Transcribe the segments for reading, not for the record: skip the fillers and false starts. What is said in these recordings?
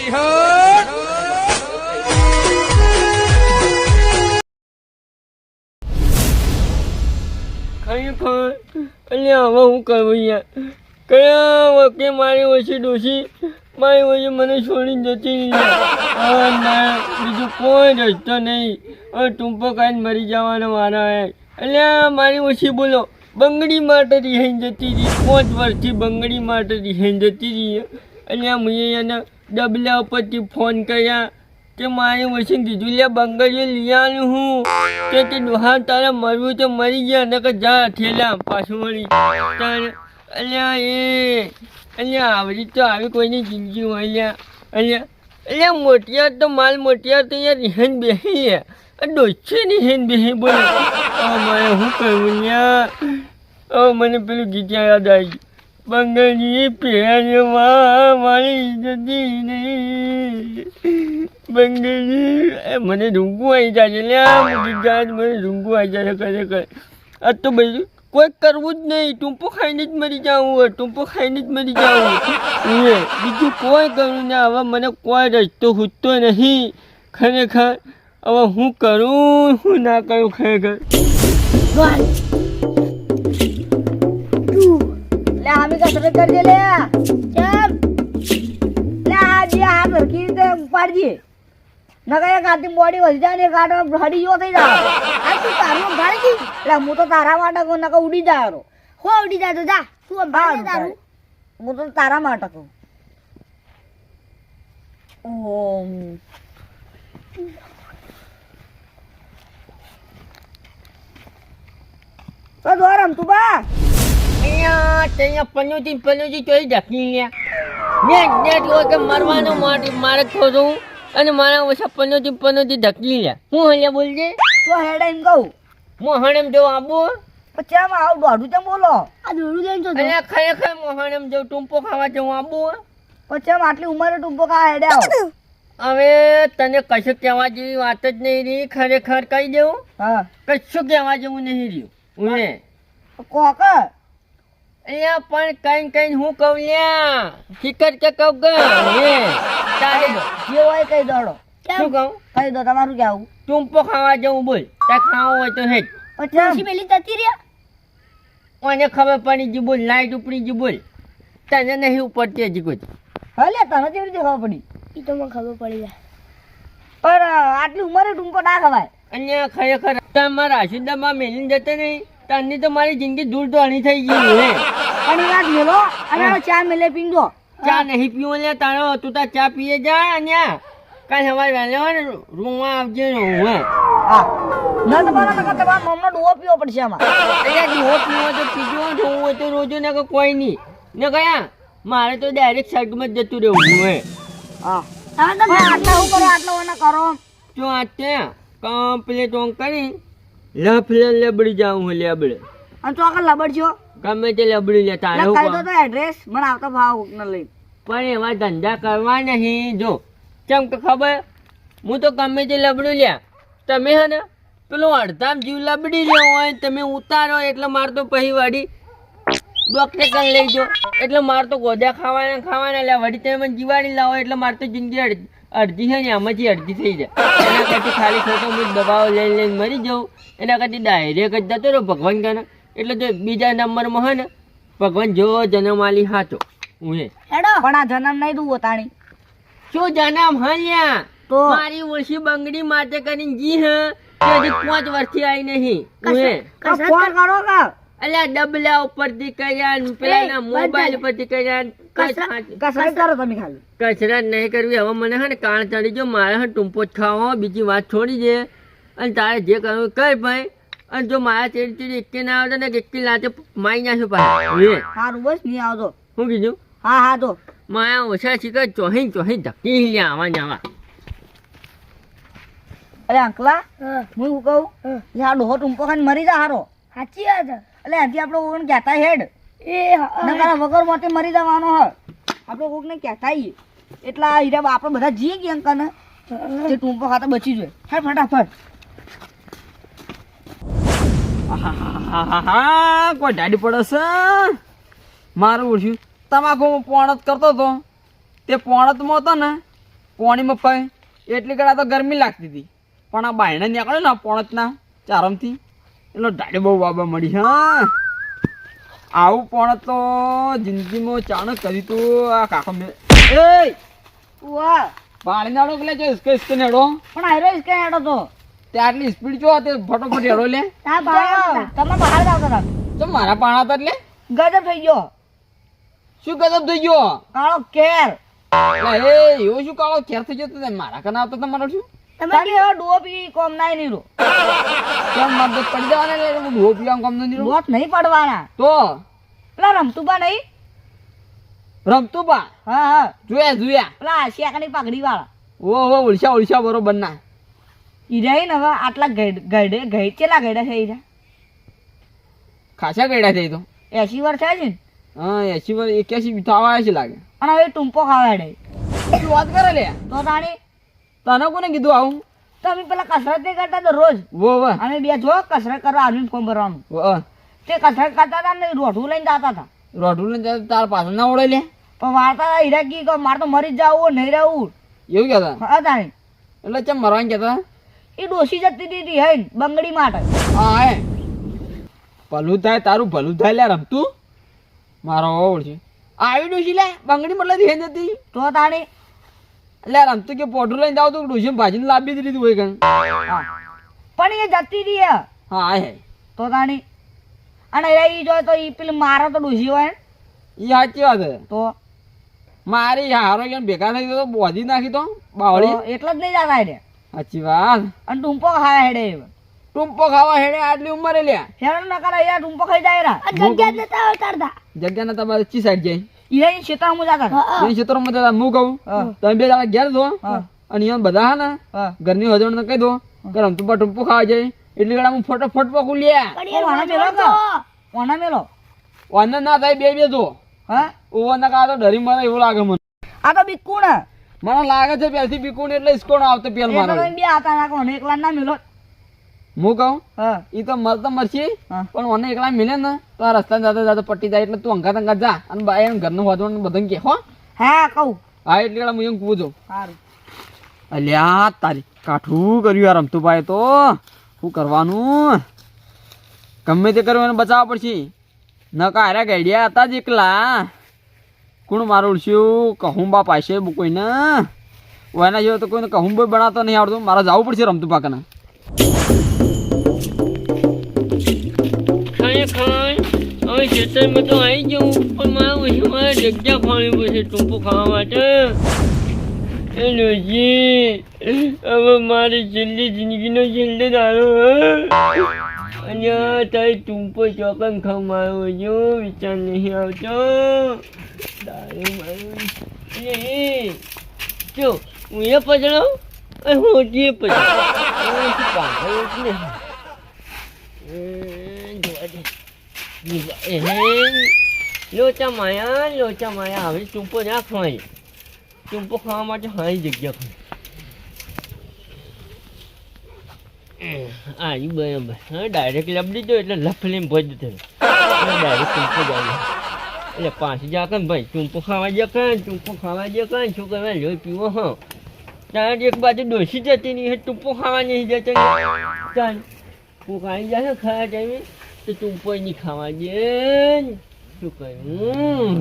ખરેખર અલ્યા હવે હું કરું યાર કયા વખતે મારી ઓછી ડોસી મારી ઓછી મને છોડીને જતી બીજું કોઈ રસ્તો નહીં હવે ટૂંપો ખાઈને મરી જવાનો મારા અલ્યા મારી ઓછી બોલો બંગડી માટે રિહાઈને જતી રહી 5 વર્ષથી બંગડી માટે રિહાઈને જતી રહી અલ્યા મેં એને ડબલા ઉપરથી ફોન કર્યા કે મારી ઓછી કીધું લે બંગડીઓ લઈ આવ્યું હું કે ડોહા તારે મરવું તો મરી ગયા ને કે જા થેલા પાછું વળી તારે અલ્યા આવડી તો આવી કોઈની જિંદગી હોય અલ્યા મોટિયાર તો માલ મોટિયાર તો યાર રિહાઈને બેસી ડોસે રિહાઈને બેસી બોલે મારે શું કરવું યાર મને પેલું ગીત યાદ આવી બંગડી પહેરવા મારી જતી નહીં બંગડી મને રૂંગું આવી જાય લ્યા ગીત ગાય મને રૂંગું આવી જાય ખરેખર આ તો બધું કોઈ કરવું જ નહીં ટૂંપો ખાઈને જ મરી જાઉં ટૂંપો ખાઈને જ મરી જાઉં બીજું કોઈ કરું ને હવે મને કોઈ રસ્તો ખૂટતો નહીં ખરેખર હવે હું કરું હું ના કરું ખરેખર આમી કસરત કરજે લે કેમ લે આજે આ ભરકી રીતે ઉપાડજે નકા કાતી બોડી વધી જાય ને કાટો હડી જો થઈ જાય આ તું તારું ભાડી એટલે હું તો તારા માટે કો નકા ઉડી જાયો હો ઉડી જા તો જા તું ભાડ તારું હું તો તારા માટે કો ઓમ તો દોરમ તું બા અહીંયા પનોતી ચોઈ ઢકી લ્યા ને જો કે મરવાનો મારે ખોરું અને મારા ઓછા પનોતી ઢકી લ્યા હું અહીંયા બોલજે તો હેડ એમ કહું મોહણેમ જો આબુ પછી આમ આવ દોઢું ચમ બોલો આ દોઢું લઈને તો અરે ખરેખર મોહણેમ જો ટૂંપો ખાવા જવું આબુ પછી આમ આટલી ઉંમરે ટૂંપો ખાવા હેડે આવ હવે તને કશું કહેવા જેવી વાત જ નહીં રહી ખરેખર કહી દેવું હા કશું કહેવા જેવું નહીં રહ્યું ઉને કોક અહીંયા પણ કઈ હું કહું લ્યા ફિકર કે કહું તારે જે હોય કઈ દોડો શું કહું કઈ દો તમારું કેવું ટૂંપો ખાવા જવું બોલ તાર ખાવું હોય તો હેજ પછી પેલી જતી રહ્યા મને ખબર પડી ગઈ બોલ લાઈટ ઉપડી ગઈ બોલ તને નહીં ઉપડતી હજી કોઈ હલે તને કેવી રીતે ખબર પડી એ તો મને ખબર પડી જાય પણ આટલી ઉંમરે ટૂંપો ના ખવાય અહીંયા ખરેખર તમારા આશુદામાં મેલીને જતો નહીં તને તો મારી જિંદગી દૂર દોડી થઈ ગઈ હે અને વાત મેલો અને ચા મેલે પીંદો ચા નહીં પીવો લે તારો તું તાર ચા પીએ જા અહીંયા કાલ સવારે વહેલો હોય ને રૂમમાં આવજે ને હું હા ના તમારા તમારા મમ્મનો ડોહો પીવો પડશે આમાં અહીંયા ડોહો પીવો તો પીજો જોવું હોય તો રોજો ને કોઈ નહીં ને કયા મારે તો ડાયરેક્ટ શર્ટમાં જ જતું રહેવું હે હા આટલા હું કરો આટલો ના કરો જો આ ત્યાં કમ્પ્લીટ ઓન કરી લબડી જાઉં હું લેબડે અને તો આગળ લબડજો ગમે તે લબડી લે તારે કહી દો તો એડ્રેસ મને આવતો ભાવ ન લઈ પણ એવા ધંધા કરવા નહીં જો કેમ કે ખબર હું તો ગમે તે લબડું લ્યા તમે હે ને પેલો અડધામ જીવ લબડી રહ્યો હોય તમે ઉતારો એટલે મારે તો પછી વાડી ડોક્ટર કન લઈ જો એટલે મારે તો ગોદા ખાવાના લ્યા વળી તમે મને જીવાડી લાવો એટલે મારે તો જિંદગી અડધી છે ને આમાંથી અડધી થઈ જાય એના કરતી ખાલી ખોટો હું દબાવ લઈને મરી જાઉં એના કરતી ડાયરેક્ટ જ જતો રહો ભગવાન કાને એટલે જો બીજા નંબરમાં હોય ને ભગવાન જો જન્મ આલી હાચો હું પણ આ જન્મ નહીં દઉં તાણી શું જન્મ હલ્યા તો મારી ઓછી બંગડી માટે કરીને જી હે હજી 5 વર્ષથી આવી નહીં ફોન કરો કા અલ્યા ડબલા ઉપરથી કર્યા પેલા મોબાઈલ ઉપરથી કર્યા કસરત કરો તમે ખાલી કસરત નહીં કરવી હવે મને હે ને કાળ ચડી ગયો મારે હે ટૂંપો જ ખાવો બીજી વાત છોડી દે અને તારે જે કરવું કર ભાઈ અને જો મારા ચેડી એકે ના આવતો ને એકે લાતે મારી નાખ્યો પાછું સારું બસ નહીં આવતો શું કીધું હા તો માયા ઓછા શીખર ચોહી ધક્કી લ્યા આવા જવા અરે અંકલા હું શું કહું આ ડોહો ટૂંપો ખાઈને મરી જા હારો સાચી વાત એટલે હજી આપણે કોઈને કહેતા હેડ નકર વગર મોતે મરી જવાનો હ આપણે કોકને કહેતા એટલા હીરા આપણે બધા જઈએ કે અંકલ તે ટૂંપો ખાતા બચી જોઈએ હે ફટાફટ કોઈ ડાડી પડે છે મારું ઓળખ્યું તમાકુ પોણત કરતો હતો તે પોણતમાં હતો ને પોણીમાં પય એટલી કડા તો ગરમી લાગતી હતી પણ આ બાયણે નીકળ્યો ને પોણતના ચારમથી એટલો ડાડે બહુ બાબા મળી હા આવું પોણત તો જિંદગીમાં ચાણક કરી તો આ કાકો મેં એ વાહ પાણી નાડો કે જો ઇસકે નેડો પણ આયરો ઇસકે હેડો તો તે આટલી સ્પીડ જો તે ફટોફટ હેડો લે તા બહાર તમે બહાર જાવ તો તો મારા પાણા હતા એટલે ગજબ થઈ ગયો શું ગજબ થઈ ગયો કાળો કેર એટલે એ એવો શું કાળો ખેર થઈ જતો તે મારા કના આવતો તમારો શું તમે કેવો ડોપ પી કોમ નાઈ નહીં રો કેમ મારે પડી જવાના એટલે હું ડોહ પીવા કોમ નથી લોટ નહીં પડવાના તો પેલા રમતુબા નહીં રમતું બા હા હા જોયા પેલા શેકની પાઘડી વાળા ઓ ઓળશા બરોબર ના ઈ રહી ને હવે આટલા ગઈડે ચેલા ગઈડા છે ઈ ખાસા ગયડા થઈ તો 80 વર્ષ થાય છે ને હા 80 વર્ષ 81 બીથા આવ્યા છે લાગે અને હવે ટૂંપો ખાવાડે શું વાત કરે લે તો તાણી તને કોને કીધું આવું તમે પેલા કસરત નહીં કરતા તો રોજ વો અમે બે જો કસરત કરવા આવીને ફોન ભરવાનું તે કસરત કરતા હતા ને રોઠું લઈને જતા હતા રોઢું ને તાર પાછળ ના ઓળે લે પણ વાર્તા હીરા કી કે મારે તો મરી જ જવું નહીં રહેવું એવું કહેતા હા તાણી એટલે ચમ મરવાનું કહેતા એ ડોસી જતી હતી હે બંગડી માટે હા હે ભલું થાય તારું ભલું થાય લે રમતું મારો ઓળ છે આવી ડોશી લે બંગડી મતલબ હે નથી તો તાણી એટલે રમતું કે પોટું લઈને જાવ તો ડોશી ભાજીને લાવી જ લીધું હોય કણ પણ એ જતી હતી હે હા હે તો તાણી અને એ જો તો એ પેલી મારે તો ડોસી હોય એ સાચી વાત હે તો મારી હારો કે ભેગા થઈ તો બોધી નાખી તો બાવળી એટલે જ નહીં જતા રે સાચી વાત અને ટૂંપો ખાવા હેડે ટૂંપો ખાવા હેડે આટલી ઉંમરે લ્યા હેડો ના કરે યાર ટૂંપો ખાઈ જાય રા જગ્યા જતા ઉતારતા જગ્યા ના તમારે ચી સાઈડ જાય એ ક્ષેત્રમાં જતા એ ક્ષેત્રમાં જતા હું કહું તમે બે દાડા ઘેર દો અને અહીંયા બધા હા ને ઘરની હજણ ને કહી દો કે રમતું ટૂંપો ખાવા જાય એટલે ગળા હું ફટોફટ પકું લ્યા ઓના મેલો વાંધો ના થાય બે જો હા ઓવાના કા તો ડરી મને એવું લાગે મને આ તો બિકુણ મને લાગે છે પહેલથી બીકું એટલે ઇસ્કોણ આવતો પેલ મારો બે આતા નાખો ને એકલા ના મેલો હું કહું હા ઈ તો મરતો મરશે હા. પણ મને એકલા મિલે ને તો આ રસ્તા જતા જતા પટ્ટી જાય એટલે તું અંગાત જા અને બાય ઘરનું વાંધવાનું બધાને કે હો હા કહું હા એટલે હું એમ પૂછો સારું અલ્યા તારી કાઠું કર્યું યાર રમતું ભાઈ તો શું કરવાનું ગમે તે કરવું એને બચાવવા પડશે ન કાર્યા ગાઈડિયા હતા જ એકલા કોણ મારું ઉડશ્યું કહું બા પાસે કોઈને એના જેવો તો કોઈને કહું બી બનાવતો નહીં આવડતું મારે જવું પડશે રમતું પાકને હવે ખેતરમાં તો આવી જવું પણ મારે જગ્યા ખોલવી પડશે ટૂંપો ખાવા માટે એ લોજી હવે મારી છેલ્લી જિંદગીનો છેલ્લો દાડો અને તારી ટૂંપો ચોકન ખાવ મારો જો વિચાર નહીં આવતો દાડો મારો જો હું એ પછડો હું જે પછડો લોચા માયા હવે ટૂંપો ના ખવાય ટૂંપો ખાવા માટે સારી જગ્યા ખવાય આ બરાબર હા ડાયરેક્ટ લબડી દો એટલે લફલીને ભજ થયો ડાયરેક્ટ ટૂંપો જાય એટલે પાછી જા કન ભાઈ ટૂંપો ખાવા જ ટૂંપો ખાવા જ શું કરવા લોહી પીવો હા ત્યાં એક બાજુ ડોસી જતી નહીં ટૂંપો ખાવા નહીં જતો ચાલ હું ખાઈ જાય ખાવા ટાઈમે તો ટૂંપો નહીં ખાવા દે શું કહ્યું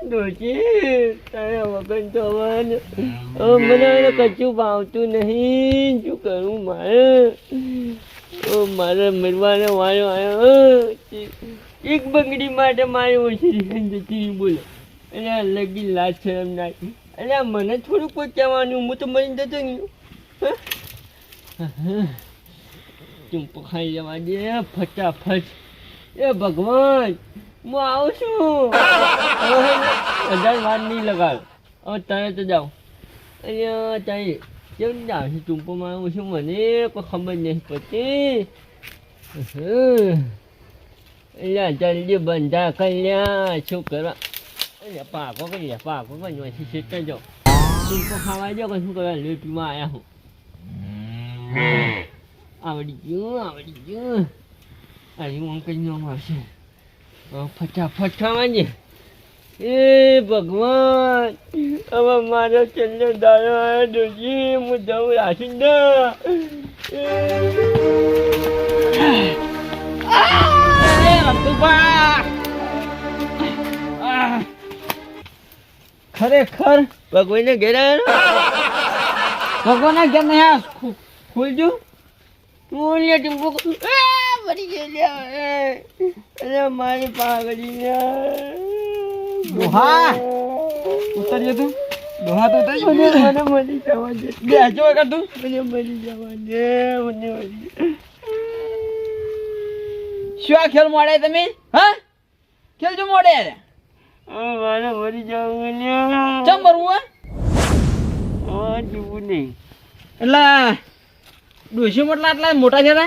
ડોસી તારા વગર તો મને કશું ભાવતું નહીં શું કરું મારે મરવાનો વારો આવ્યો એક બંગડી માટે મારી ઓછી જતી બોલો એટલે લગી લાજ શરમ નાખી એટલે મને થોડું કોઈ કહેવાનું હું તો મરી જતો નહીં ચૂંપો ખાઈ જવા દે ફટાફટ એ ભગવાન હું આવું છું વધારે વાર નહીં લગાડ હવે તરત જ આવું અહીંયા તારી કેમ જાવ છે ટૂંપોમાં આવું છું મને કોઈ ખબર નહીં પડતી એટલે જલ્દી બંધા કર્યા શું કરવા એટલે પાકો કરી પછી શેટર જાઓ ટૂંપો ખાવા જાઓ કે શું કરવા લોહી પીવા આવ્યા હું આવડી ગયું અરે હું કઈ નામ આવશે ફટાફટ ખાવા દે એ ભગવાન હવે મારો છેલ્લો દાડો આવ્યો ડોશી હું જવું રાખી દઉં ખરેખર ભગવાનને ઘેર ભગવાન ઘેર નહીં ખુલજો આવ્યો ટીમ્પો મરી ગયો મારી પાગડી ડોહા ઉતરજે તું ડોહા તો ઉતરજો મને મરી જવા દે બેસજો વગર તું મને મરી જવા દે મને મરી શું આ ખેલ મોડે તમે હા ખેલ જો મોડે મારે મરી જવું ચમ મરવું હા જીવું નહીં એટલે ડોશી મોટલા આટલા મોટા છે ને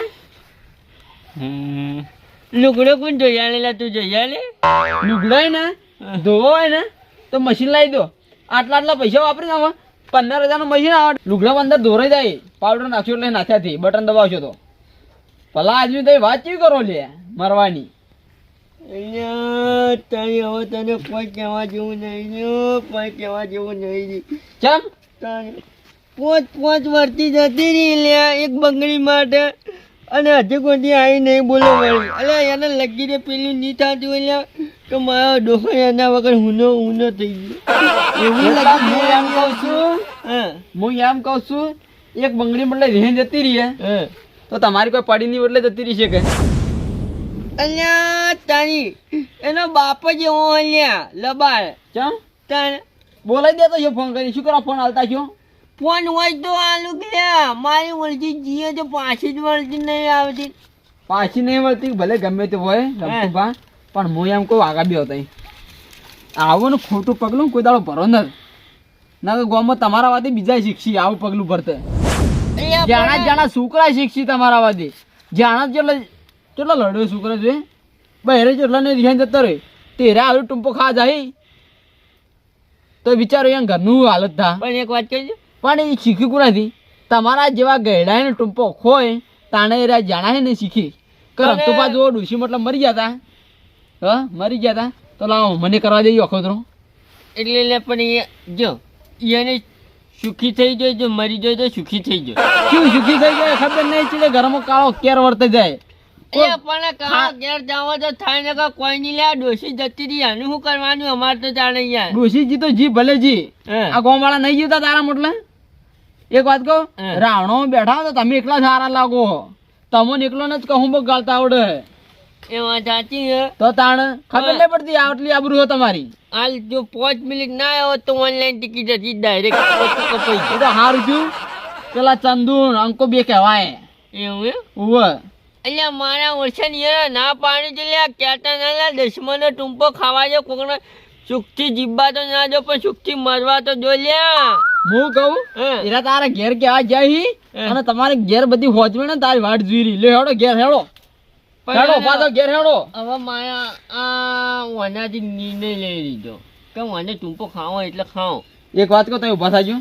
લુગડો કોણ જોયા લેલા તું જોયા લે લુગડાય ને ધોવો હોય ને તો મશીન લાવી દો આટલા પૈસા વાપરી નાખો 15,000 નું મશીન આવે લુગડા અંદર ધોરાઈ જાય પાવડર નાખશો એટલે નાખ્યાથી બટન દબાવશો તો ભલા આદમી તો વાત કેવી કરો લે મરવાની અહીંયા તારી હવે તને કોઈ કહેવા જેવું નહીં કોઈ કહેવા જેવું નહીં ચમ તારી પાંચ વર્ષથી જતી રહી લ્યા એક બંગડી માટે અને હજી કોઈ આવી નહીં બોલો મળી અલે એને લગી દે પેલું નહીં થતું એટલે કે મારો ડોહો એના વગર હુનો થઈ ગયો એવું હું એમ કહું છું હા હું એમ કહું છું એક બંગડી બદલે રેન જતી રહી હા તો તમારી કોઈ પડી ની બદલે જતી રહી છે કે અલ્યા તારી એનો બાપ જ એવો અલ્યા લબાડ ચમ તારે બોલાઈ દેતો છે ફોન કરી શું કરો ફોન હાલતા છો ફોન હોય તો આલુ ગયા મારી વળતી જીએ તો પાછી જ વળતી નહીં આવતી પાછી નહીં મળતી ભલે ગમે તે હોય રમતુભા પણ હું એમ કહું આગા બી હતા આવો ને ખોટું પગલું કોઈ દાડો ભરો નથી ના કે ગામમાં તમારા વાદે બીજા શીખશી આવું પગલું ભરતે જાણા છોકરા શીખશી તમારા વાદે જાણા કેટલો લડ્યો છોકરો છે બહેરે જેટલા ને ધ્યાન જતો રહે તેરા આલુ ટૂંપો ખા જાય તો વિચારો એમ ઘરનું હાલત થા પણ એક વાત કહેજો પણ એ શીખ્યું કોનાથી તમારા જેવા ગયડા ને ટૂંપો ખોય તાણે એ જાણા હે ને શીખી કરમ તો પાછો ડુસી મતલબ મરી ગયા તા હા મરી ગયા તા તો લાવો મને કરવા દઈએ અખોતરો એટલે પણ એ જો એને સુખી થઈ જાય જો મરી જાય તો સુખી થઈ જાય શું સુખી થઈ જાય ખબર નહીં છે ઘરમાં કાળો કેર વર્તે જાય એ પણ કાં ઘેર જાવ તો થાય ને કે કોઈ નહીં લે ડોસી જતી રહી આનું શું કરવાનું અમારે તો જાણે યાર ડોશીજી તો જી ભલે જી આ ગોવાળા નહીં જીવતા તારા મોટલે એક વાત કહો રાવણો બેઠા તો તમે એકલા સારા લાગો તમને એકલો ને જ કહું બગ ગાળતા આવડે એ વાત સાચી હે તો તાણ ખબર નહીં પડતી આટલી આબરૂ હો તમારી હાલ જો 5 મિનિટ ના આવ્યો તો ઓનલાઈન ટિકિટ હતી ડાયરેક્ટ કપાઈ એ તો સારું થયું પેલા ચંદુ અંકો બે કહેવાય એવું હે ઉવે અલ્યા મારા ઓછા યાર ના પાણી છે લ્યા કહેતા ના લ્યા દુશ્મનો ટૂંપો ખાવા જો કોકને સુખથી જીવવા તો ના જો પણ સુખથી મરવા તો જો લ્યા હું કહું એરા તારા ઘેર કેવા જાય અને તમારે ઘેર બધી હોજવે ને તારી વાટ જોઈ રહી લે હેડો ઘેર હેડો હેડો પાછો ઘેર હેડો હવે મારા આ વનાથી નિર્ણય લઈ લીધો કે મને ટૂંપો ખાવો એટલે ખાઓ એક વાત કહો તમે ઉભા થાજો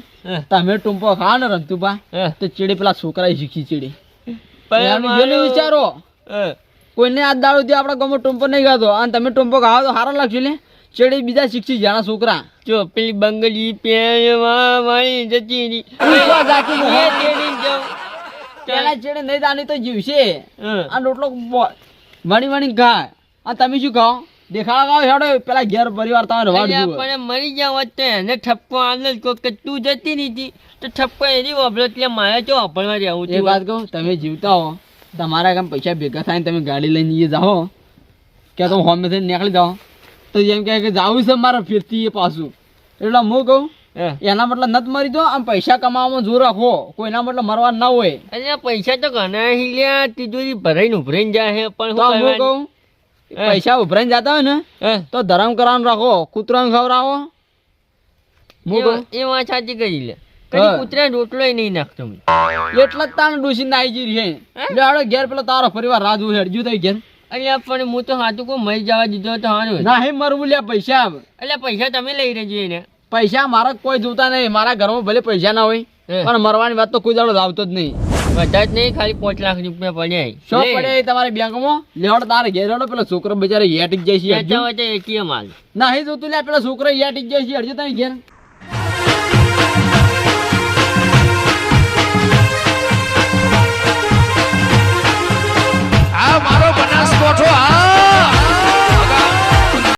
તમે ટૂંપો ખાઓ ને રમતુભા તો ચીડી પેલા છોકરા શીખી ચીડી વિચારો કોઈને આ દાડો થી આપડા ગામમાં ટૂંપો નહીં ખાતો અને તમે ટૂંપો ખાવો તો સારો લાગશે લે ચેડી બીજા શીખી જાણા છોકરા જો પેલી બંગડી મારી જતી રહી પેલા ચેડે નહીં દાની તો જીવશે આ રોટલો વણી વણી ખાય અને તમે શું ખાઓ દેખાડા ખાઓ હેડો પેલા ઘેર પરિવાર તમારે વાડ જુઓ પણ મરી જાવ તો એને ઠપકો આનંદ કહો કે તું જતી નથી તો ઠપકો એની વાપરો એટલે મારે જો વાપરવા રહેવું એ વાત કહું તમે જીવતા હો તમારા કામ પૈસા ભેગા થાય તમે ગાડી લઈને જાઓ કે તમે હોમે થઈને નીકળી જાઓ તો એમ કહે કે જાવું છે મારે ફેરથી એ પાછું એટલે હું કહું એના મતલબ નથી મરી દો આમ પૈસા કમાવામાં જોર રાખો કોઈના મતલબ મરવા ના હોય અને પૈસા તો ઘણા હિલ્યા તિજોરી ભરાઈને ઉભરાઈને જાય છે પણ હું કહું પૈસા ઉભરાઈને જતા હોય ને તો ધરમ કરવાનું રાખો કૂતરાને ખવડાવો એ વાત સાચી કરી લે કદી કૂતરા રોટલો નહીં નાખતો એટલે જ તાણ ડોસીને આવી જઈ રહી લે હાડો ઘેર પેલો તારો પરિવાર રાહ જોઈ હેડજો તો ઘેર અલ્યા પણ હું તો હાથું કોઈ મરી જવા દીધો તો હારું ના હે મરવું લે પૈસા એટલે પૈસા તમે લઈ રહેજો એને પૈસા મારા કોઈ જોતા નહીં મારા ઘરમાં ભલે પૈસા ના હોય પણ મરવાની વાત તો કોઈ દાડો લાવતો જ નહીં બધા જ નહીં, ખાલી 5 લાખ રૂપિયા પડ્યા. શું લે. પડે તમારી બેંકમાં? લેવડ તારે ઘેર હેડો, પેલો છોકરો બિચારો હેઠી જ જાય છે વેચાવા તો ATM હાલ. નહીં જોતું લે, પેલો છોકરો હેઠી જ જાય છે, હરજો તમે ઘેર.